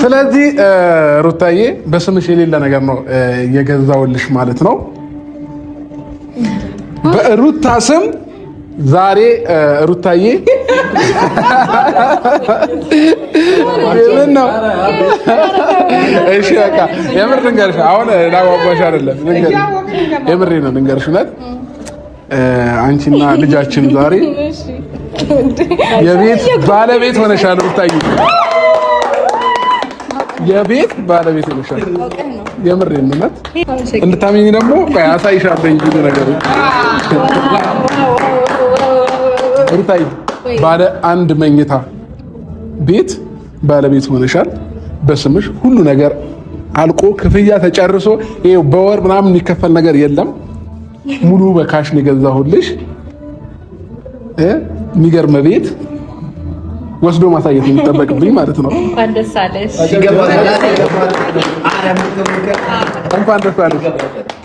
ስለዚህ ሩታዬ በስምሽ የሌለ ነገር ነው የገዛውልሽ ማለት ነው። በሩታ ስም ዛሬ ሩታዬ ምን ነው? እሺ በቃ የምር ልንገርሽ፣ አሁን ላጓጓሽ አይደለም ልንገርሽ፣ የምሬ ነው ልንገርሽ። እውነት አንቺና ልጃችን ዛሬ የቤት ባለቤት ሆነሻል ሩታዬ፣ የቤት ባለቤት ሆነሻል። የምሬ ነው። እውነት እንድታመኝ ደግሞ ያሳይሻለሁ ብዙ ነገሮች ሩታዬ። ባለ አንድ መኝታ ቤት ባለቤት ሆነሻል። በስምሽ ሁሉ ነገር አልቆ ክፍያ ተጨርሶ ይሄው በወር ምናምን የሚከፈል ነገር የለም። ሙሉ በካሽ ነው የገዛሁልሽ። የሚገርም ቤት ወስዶ ማሳየት የሚጠበቅብኝ ማለት ነው። እንኳን ደስ አለሽ። እንኳን ደስ አለሽ።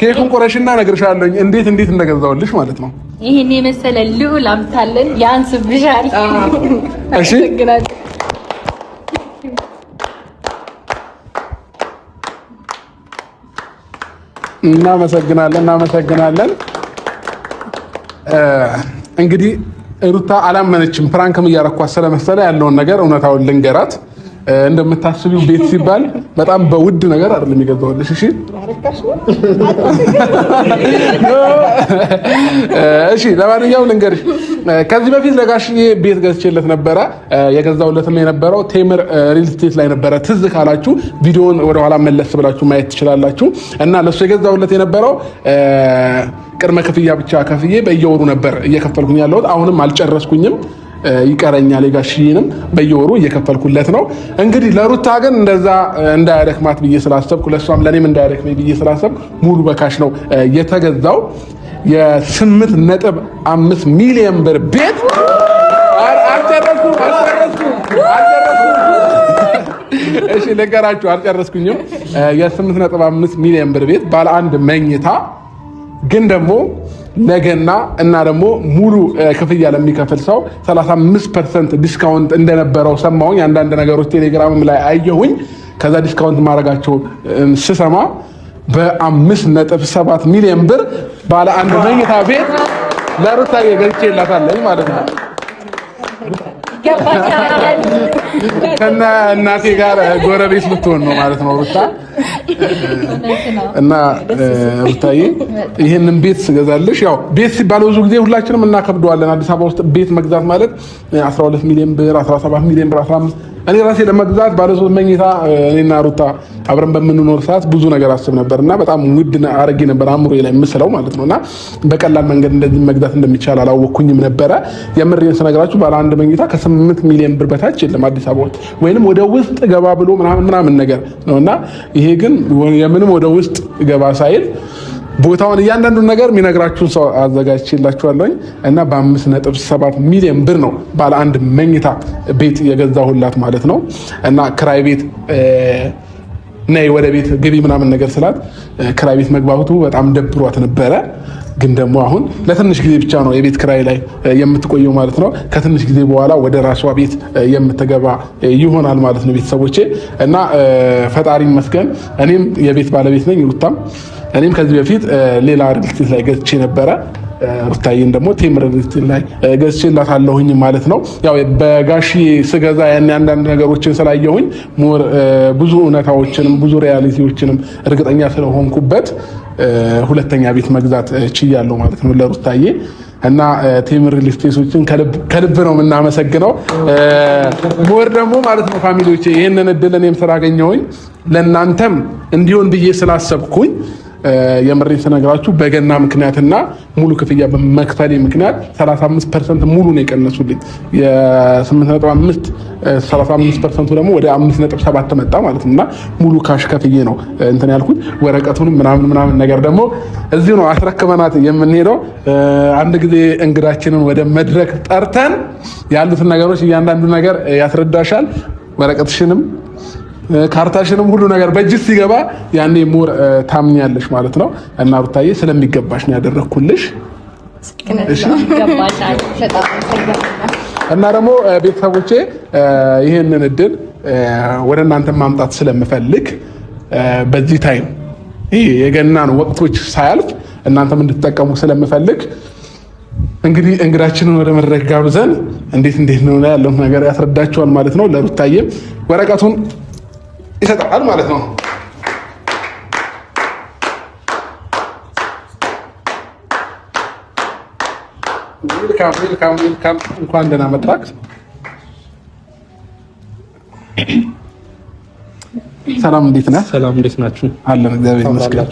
ኬኩን ቆረሽና እነግርሻለሁ እንዴት እንደገዛሁልሽ ማለት ነው። ይሄን የመሰለ ልዑል አምታለን ያንስብሻል። እሺ እናመሰግናለን። እንግዲህ ሩታ አላመነችም። ፕራንክም እያረኳት ስለመሰለ ያለውን ነገር እውነታውን ልንገራት። እንደምታስቢው ቤት ሲባል በጣም በውድ ነገር አይደለም የሚገዛውልሽ። እሺ እሺ፣ ለማንኛውም ልንገርሽ፣ ከዚህ በፊት ለጋሽዬ ቤት ገዝቼለት ነበረ። የገዛውለትም የነበረው ቴምር ሪል ስቴት ላይ ነበረ። ትዝ ካላችሁ ቪዲዮውን ወደኋላ መለስ ብላችሁ ማየት ትችላላችሁ። እና ለሱ የገዛውለት የነበረው ቅድመ ክፍያ ብቻ ከፍዬ በየወሩ ነበር እየከፈልኩኝ ያለሁት። አሁንም አልጨረስኩኝም፣ ይቀረኛል። የጋሽዬንም በየወሩ እየከፈልኩለት ነው። እንግዲህ ለሩታ ግን እንደዛ እንዳያደክማት ብዬ ስላሰብኩ፣ ለሷም ለኔም እንዳያደክመኝ ብዬ ስላሰብኩ ሙሉ በካሽ ነው የተገዛው። የ8.5 ሚሊዮን ብር ቤት አልጨረስኩም። እሺ ልንገራችሁ፣ አልጨረስኩኝም። የ8.5 ሚሊዮን ብር ቤት ባለ አንድ መኝታ ግን ደግሞ ነገና እና ደግሞ ሙሉ ክፍያ ለሚከፍል ሰው 35% ዲስካውንት እንደነበረው ሰማሁኝ። አንዳንድ ነገሮች ቴሌግራምም ላይ አየሁኝ። ከዛ ዲስካውንት ማድረጋቸው ስሰማ በ5.7 ሚሊዮን ብር ባለ አንድ መኝታ ቤት ለሩታ ገዝቼላታለሁ ማለት ነው። ከና እናቴ ጋር ጎረቤት ልትሆን ነው ማለት ነው ሩታ። እና ሩታዬ ይሄንን ቤት ስገዛልሽ፣ ያው ቤት ሲባል ብዙ ጊዜ ሁላችንም እናከብደዋለን። አዲስ አበባ ውስጥ ቤት መግዛት ማለት 12 ሚሊዮን ብር፣ 17 ሚሊዮን ብር፣ 15 እኔ ራሴ ለመግዛት ባለ 3 መኝታ እኔና ሩታ አብረን በምንኖር ሰዓት ብዙ ነገር አስብ ነበርና በጣም ውድ አረጌ ነበር አእምሮዬ ላይ ምስለው ማለት ነውና በቀላል መንገድ እንደዚህ መግዛት እንደሚቻል አላወኩኝም ነበረ። የምሬን ስነግራችሁ ባለ አንድ መኝታ ከ8 ሚሊዮን ብር በታች የለም አዲስ አበባ ውስጥ፣ ወይንም ወደ ውስጥ ገባ ብሎ ምናምን ነገር ነውና ይሄ ግን የምንም ወደ ውስጥ ገባ ሳይል ቦታውን እያንዳንዱን ነገር የሚነግራችሁን ሰው አዘጋጅቼላችኋለሁኝ እና በ5.7 ሚሊዮን ብር ነው ባለ አንድ መኝታ ቤት የገዛሁላት ማለት ነው። እና ክራይ ቤት ነይ ወደ ቤት ግቢ ምናምን ነገር ስላት ክራይ ቤት መግባቱ በጣም ደብሯት ነበረ። ግን ደግሞ አሁን ለትንሽ ጊዜ ብቻ ነው የቤት ክራይ ላይ የምትቆየው ማለት ነው። ከትንሽ ጊዜ በኋላ ወደ ራሷ ቤት የምትገባ ይሆናል ማለት ነው ቤተሰቦቼ። እና ፈጣሪ ይመስገን እኔም የቤት ባለቤት ነኝ፣ ሩታም እኔም ከዚህ በፊት ሌላ ሪል ስቴት ላይ ገዝቼ ነበረ። ሩታዬን ደግሞ ቴምር ሪል ስቴት ላይ ገዝቼላታለሁኝ ማለት ነው። ያው በጋሺ ስገዛ ያን አንዳንድ ነገሮችን ስላየሁኝ ሞር ብዙ እውነታዎችንም ብዙ ሪያሊቲዎችንም እርግጠኛ ስለሆንኩበት ሁለተኛ ቤት መግዛት ችያለሁ ማለት ነው ለሩታዬ። እና ቴምር ሪል ስቴቶችን ከልብ ነው የምናመሰግነው። ሞር ደግሞ ማለት ነው ፋሚሊዎቼ ይሄንን እድል እኔም ስላገኘሁኝ ለእናንተም እንዲሆን ብዬ ስላሰብኩኝ የምሬን ስነግራችሁ በገና ምክንያትና ሙሉ ክፍያ በመክፈሌ ምክንያት 35% ሙሉ ነው የቀነሱልኝ። የ8.5 35% ደግሞ ወደ 5.7 ተመጣ ማለት ነውና ሙሉ ካሽ ከፍዬ ነው እንትን ያልኩት። ወረቀቱንም ምናምን ነገር ደግሞ እዚሁ ነው አስረክበናት የምንሄደው። አንድ ጊዜ እንግዳችንን ወደ መድረክ ጠርተን ያሉትን ነገሮች እያንዳንዱ ነገር ያስረዳሻል። ወረቀትሽንም ካርታሽንም ሁሉ ነገር በእጅ ሲገባ ያኔ ሞር ታምኛለሽ ማለት ነው። እና ሩታዬ ስለሚገባሽ ነው ያደረኩልሽ። እሺ ይገባሻል። በጣም እና ደግሞ ቤተሰቦቼ ይሄንን እድል ወደ እናንተ ማምጣት ስለምፈልግ በዚህ ታይም ይሄ የገናን ወቅቶች ሳያልፍ እናንተም እንድትጠቀሙ ስለምፈልግ እንግዲህ እንግዳችንን ወደ መድረክ ጋብዘን እንዴት ነው ያለው ነገር ያስረዳቸዋል ማለት ነው። ለሩታዬም ወረቀቱን ይሰጣል ማለት ነው። ዌልካም እንኳን ደህና መጣክ። ሰላም እንዴት ነህ? ሰላም እንዴት ናችሁ? አለን እግዚአብሔር ይመስገን።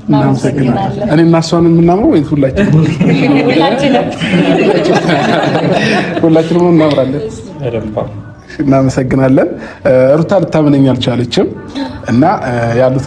እናመሰግናለን። እኔ እና እሷን የምናምረው ወይስ ሁላችንም እናምራለን? እናመሰግናለን። ሩታ ልታምነኝ አልቻለችም እና ያሉት